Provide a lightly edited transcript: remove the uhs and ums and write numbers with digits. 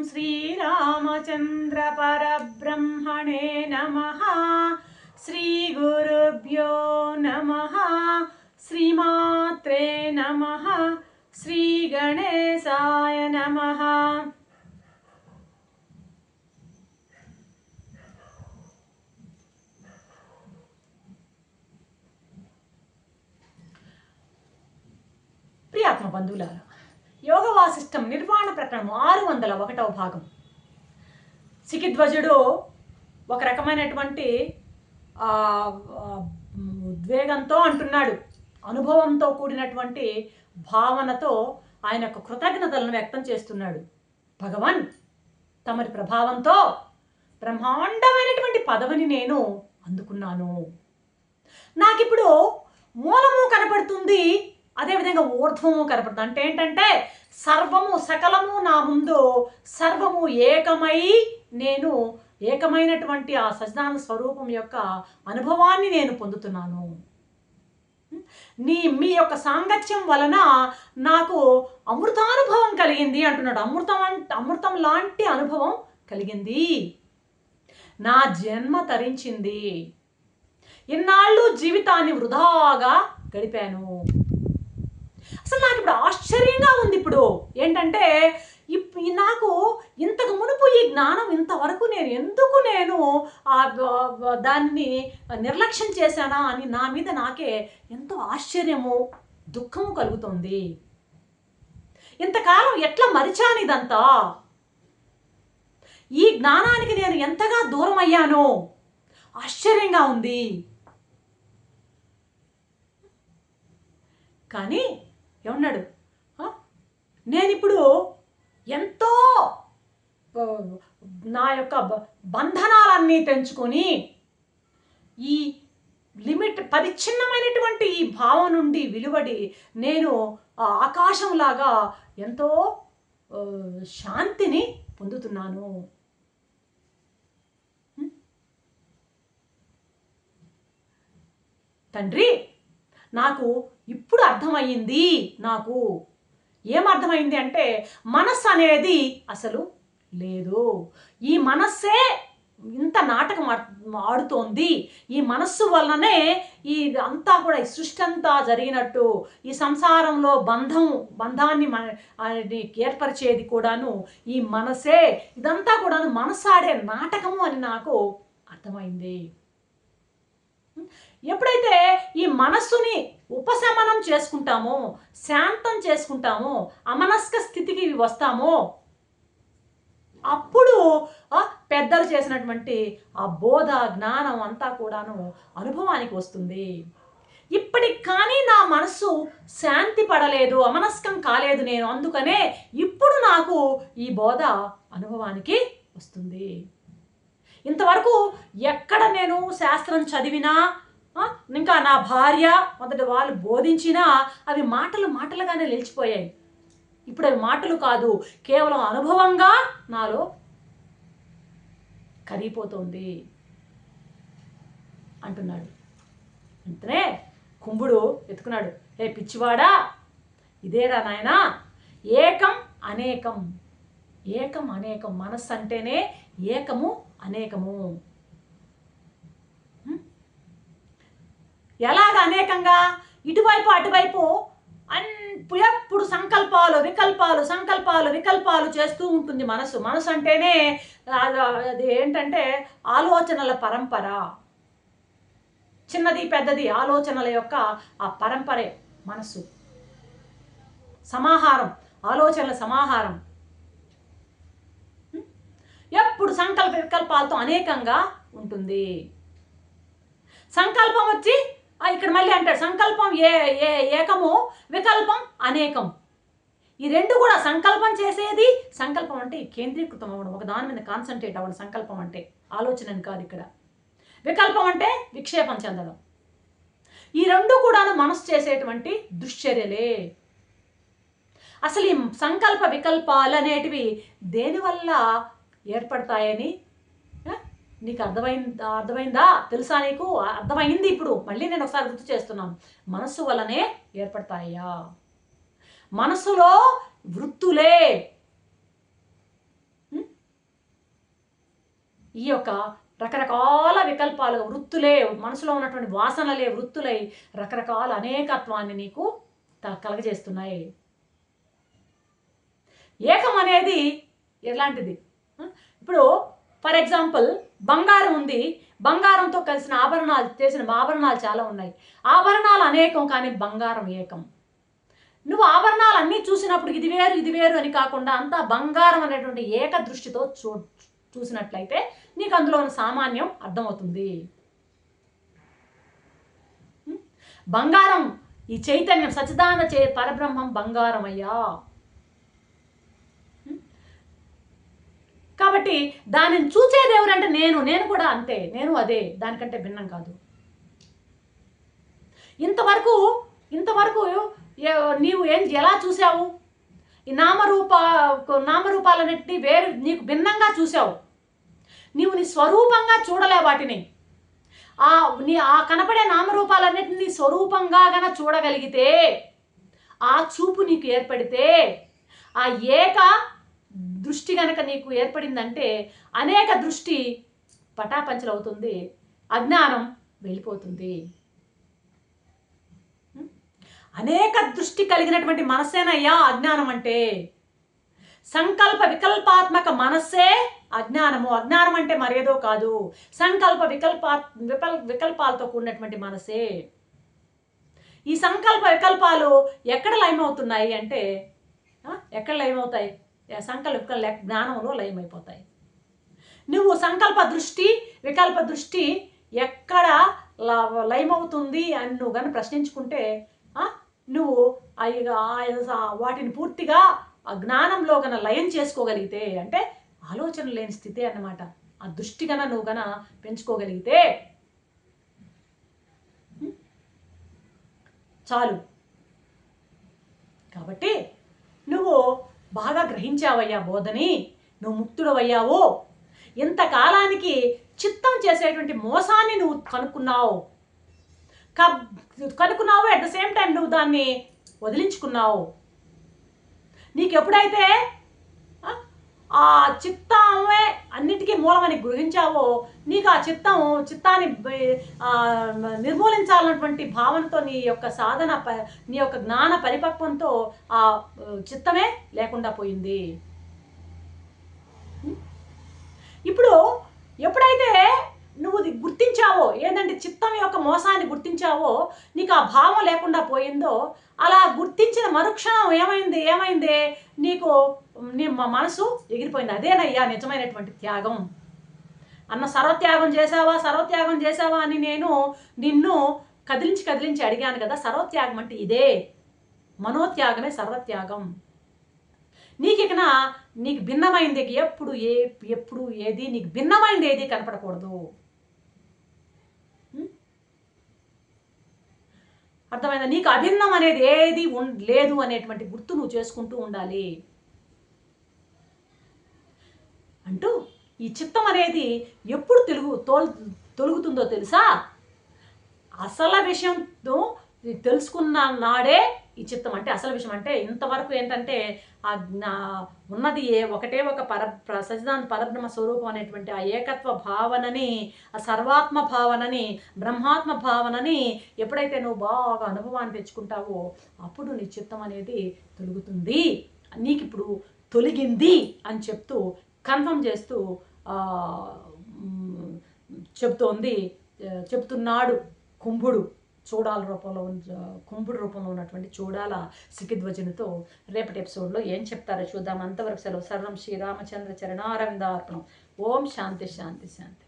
श्रीरामचंद्र परब्रह्मणे नमः। श्रीगुरुभ्यो नमः। श्रीमात्रे नमः। श्रीगणेशाय नमः। ప్రియాత్మ బంధువులారా, యోగ వాసిష్టం నిర్వాణ ప్రకరణం 601వ భాగం. సికిధ్వజుడు ఒక రకమైనటువంటి ఉద్వేగంతో అంటున్నాడు. అనుభవంతో కూడినటువంటి భావనతో ఆయన యొక్క కృతజ్ఞతలను వ్యక్తం చేస్తున్నాడు. భగవన్, తమరి ప్రభావంతో బ్రహ్మాండమైనటువంటి పదవిని నేను అందుకున్నాను. నాకిప్పుడు మూలము కనపడుతుంది, అదేవిధంగా ఊర్ధ్వము కనపడుతుంది. అంటే ఏంటంటే సర్వము సకలము నా ముందు, సర్వము ఏకమై నేను ఏకమైనటువంటి ఆ సజ్ఞాన స్వరూపం యొక్క అనుభవాన్ని నేను పొందుతున్నాను. మీ యొక్క సాంగత్యం వలన నాకు అమృతానుభవం కలిగింది అంటున్నాడు. అమృతం లాంటి అనుభవం కలిగింది. నా జన్మ తరించింది. ఇన్నాళ్ళు జీవితాన్ని వృధాగా గడిపాను. అసలు నాకు ఇప్పుడు ఆశ్చర్యంగా ఉంది. ఇప్పుడు ఏంటంటే నాకు ఇంతకు మునుపు ఈ జ్ఞానం ఇంతవరకు ఎందుకు నేను దాన్ని నిర్లక్ష్యం చేశానా అని నా మీద నాకే ఎంతో ఆశ్చర్యము, దుఃఖము కలుగుతుంది. ఇంతకాలం ఎట్లా మరిచాను ఇదంతా? ఈ జ్ఞానానికి నేను ఎంతగా దూరం అయ్యానో ఆశ్చర్యంగా ఉంది. కానీ ఏమన్నాడు? నేనిప్పుడు ఎంతో నా యొక్క బంధనాలన్నీ తెంచుకొని ఈ లిమిట్ పరిచ్ఛిన్నమైనటువంటి ఈ భావం నుండి విలువడి నేను ఆకాశంలాగా ఎంతో శాంతిని పొందుతున్నాను. తండ్రి, నాకు ఇప్పుడు అర్థమయ్యింది. నాకు ఏమర్థమైంది అంటే మనస్సు అనేది అసలు లేదు. ఈ మనస్సే ఇంత నాటకం ఆడుతోంది. ఈ మనస్సు వలననే ఈ అంతా కూడా ఈ సృష్టి అంతా జరిగినట్టు, ఈ సంసారంలో బంధాన్ని ఏర్పరిచేది కూడాను ఈ మనసే. ఇదంతా కూడాను మనసు ఆడే నాటకము అని నాకు అర్థమైంది. ఎప్పుడైతే ఈ మనస్సుని ఉపశమనం చేసుకుంటామో, శాంతం చేసుకుంటామో, అమనస్క స్థితికి వస్తామో, అప్పుడు పెద్దలు చేసినటువంటి ఆ బోధ జ్ఞానం అంతా కూడాను అనుభవానికి వస్తుంది. ఇప్పటికి కానీ నా మనస్సు శాంతి పడలేదు, అమనస్కం కాలేదు నేను. అందుకనే ఇప్పుడు నాకు ఈ బోధ అనుభవానికి వస్తుంది. ఇంతవరకు ఎక్కడ నేను శాస్త్రం చదివినా, ఇంకా నా భార్య మొదటి వాళ్ళు బోధించినా అవి మాటలుగానే నిలిచిపోయాయి. ఇప్పుడు అవి మాటలు కాదు, కేవలం అనుభవంగా నాలో కరిగిపోతుంది అంటున్నాడు. అంతనే కుంభుడు ఎత్తుకున్నాడు. ఏ పిచ్చివాడా, ఇదేరా నాయనా ఏకం అనేకం. ఏకం అనేకం, మనస్సు అంటేనే ఏకము అనేకము. ఎలాగ అనేకంగా? ఇటువైపు అటువైపు ఎప్పుడు సంకల్పాలు వికల్పాలు చేస్తూ ఉంటుంది మనసు. మనసు అంటేనే అది ఏంటంటే ఆలోచనల పరంపర. చిన్నది పెద్దది ఆలోచనల యొక్క ఆ పరంపరే మనసు. సమాహారం, ఆలోచనల సమాహారం. ఎప్పుడు వికల్పాలతో అనేకంగా ఉంటుంది. సంకల్పం వచ్చి ఇక్కడ మళ్ళీ అంటాడు, సంకల్పం ఏకము, వికల్పం అనేకం. ఈ రెండు కూడా సంకల్పం చేసేది. సంకల్పం అంటే కేంద్రీకృతం అవ్వడం, ఒక దాని మీద కాన్సన్ట్రేట్ అవ్వడం సంకల్పం అంటే. ఆలోచనని కాదు ఇక్కడ. వికల్పం అంటే విక్షేపం చెందడం. ఈ రెండు కూడా మనసు చేసేటువంటి దుశ్చర్యలే. అసలు ఈ సంకల్ప వికల్పాలు అనేటివి దేనివల్ల ఏర్పడతాయని నీకు అర్థమైందా? తెలుసా? నీకు అర్థమైంది. ఇప్పుడు మళ్ళీ నేను ఒకసారి గుర్తు చేస్తున్నాను. మనస్సు వల్లనే ఏర్పడతాయా? మనస్సులో వృత్తులే, ఈ యొక్క రకరకాల వికల్పాలు వృత్తులే, మనసులో ఉన్నటువంటి వాసనలే వృత్తులై రకరకాల అనేకత్వాన్ని నీకు కలగజేస్తున్నాయి. ఏకం అనేది ఎలాంటిది? ఇప్పుడు ఫర్ ఎగ్జాంపుల్ బంగారం ఉంది, బంగారంతో కలిసిన ఆభరణాలు, చేసిన ఆభరణాలు చాలా ఉన్నాయి. ఆభరణాలు అనేకం, కానీ బంగారం ఏకం. నువ్వు ఆభరణాలు అన్నీ చూసినప్పుడు ఇది వేరు ఇది వేరు అని కాకుండా అంతా బంగారం అనేటువంటి ఏక దృష్టితో చూసినట్లయితే నీకు అందులో ఉన్న సామాన్యం అర్థమవుతుంది. బంగారం, ఈ చైతన్యం సచ్చిదానంద పరబ్రహ్మం బంగారం అయ్యా. కాబట్టి దానిని చూచేది ఎవరంటే నేను కూడా అంతే, నేను అదే, దానికంటే భిన్నం కాదు. ఇంతవరకు నీవు ఎలా చూసావు? ఈ నామరూపాలన్నింటినీ వేరు, నీకు భిన్నంగా చూసావు. నీవు నీ స్వరూపంగా చూడలే వాటిని. ఆ కనపడే నామరూపాలన్నింటినీ స్వరూపంగా గన చూడగలిగితే, ఆ చూపు నీకు ఏర్పడితే, ఆ ఏక దృష్టి కనుక నీకు ఏర్పడిందంటే అనేక దృష్టి పటాపంచలవుతుంది, అజ్ఞానం వెళ్ళిపోతుంది. అనేక దృష్టి కలిగినటువంటి మనస్సేనయ్యా అజ్ఞానం అంటే. సంకల్ప వికల్పాత్మక మనస్సే అజ్ఞానము. అజ్ఞానం అంటే మరేదో కాదు, సంకల్ప వికల్పాలతో కూడినటువంటి మనసే. ఈ సంకల్ప వికల్పాలు ఎక్కడ లయమవుతున్నాయి అంటే, ఎక్కడ లయమవుతాయి? సంకల్ప జ్ఞానంలో లయమైపోతాయి. నువ్వు సంకల్ప దృష్టి వికల్ప దృష్టి ఎక్కడ లయమవుతుంది అని నువ్వు కానీ ప్రశ్నించుకుంటే, నువ్వు వాటిని పూర్తిగా ఆ జ్ఞానంలో గన లయం చేసుకోగలిగితే, అంటే ఆలోచన లేని స్థితి అన్నమాట. ఆ దృష్టి గన నువ్వు గన పెంచుకోగలిగితే చాలు. కాబట్టి నువ్వు బాగా గ్రహించావయ్యా బోధని, నువ్వు ముక్తుడవయ్యావు. ఇంతకాలానికి చిత్తం చేసేటువంటి మోసాన్ని నువ్వు కనుక్కున్నావు. అట్ ద సేమ్ టైం నువ్వు దాన్ని వదిలించుకున్నావు. నీకు ఎప్పుడైతే ఆ చిత్తమే అన్నిటికీ మూలమని గ్రహించావో, నీకు ఆ చిత్తాన్ని నిర్మూలించాలన్నటువంటి భావనతో నీ యొక్క సాధన, నీ యొక్క జ్ఞాన పరిపక్వంతో ఆ చిత్తమే లేకుండా పోయింది. ఇప్పుడు ఎప్పుడైతే నువ్వు గుర్తించావో, ఏంటంటే చిత్తం యొక్క మోసాన్ని గుర్తించావో, నీకు ఆ భావం లేకుండా పోయిందో, అలా గుర్తించిన మరుక్షణం ఏమైంది నీకు నీ మనసు ఎగిరిపోయింది. అదేనయ్యా నిజమైనటువంటి త్యాగం. సర్వత్యాగం చేసావా అని నేను నిన్ను కదిలించి అడిగాను కదా. సర్వత్యాగం అంటే ఇదే, మనోత్యాగమే సర్వత్యాగం. నీకు భిన్నమైంది ఎప్పుడు ఏది నీకు భిన్నమైంది ఏది కనపడకూడదు. అర్థమైందా? నీకు అభిన్నం అనేది ఏది లేదు అనేటువంటి గుర్తు నువ్వు చేసుకుంటూ ఉండాలి అంటూ, ఈ చిత్తం అనేది ఎప్పుడు తొలుగుతుందో తెలుసా? అసలు విషయం తెలుసుకున్న నాడే ఈ చిత్తం అంటే అసలు విషయం. అంటే ఇంతవరకు ఏంటంటే ఉన్నది ఒకటే ఒక సచ్చిదానంద పరబ్రహ్మ స్వరూపం అనేటువంటి ఆ ఏకత్వ భావనని, ఆ సర్వాత్మ భావనని, బ్రహ్మాత్మ భావనని ఎప్పుడైతే నువ్వు బాగా అనుభవాన్ని తెచ్చుకుంటావో, అప్పుడు నీ చిత్తం అనేది తొలుగుతుంది. నీకు ఇప్పుడు తొలగింది అని కన్ఫర్మ్ చేస్తూ చెప్తున్నాడు కుంభుడు. కుంభుడు రూపంలో ఉన్నటువంటి చూడాల సికిధ్వజనుతో రేపటి ఎపిసోడ్లో ఏం చెప్తారో చూద్దాం. అంతవరకు సెలవు. సర్వం శ్రీరామచంద్ర చరణారవిందార్పణం. ఓం శాంతి శాంతి శాంతి.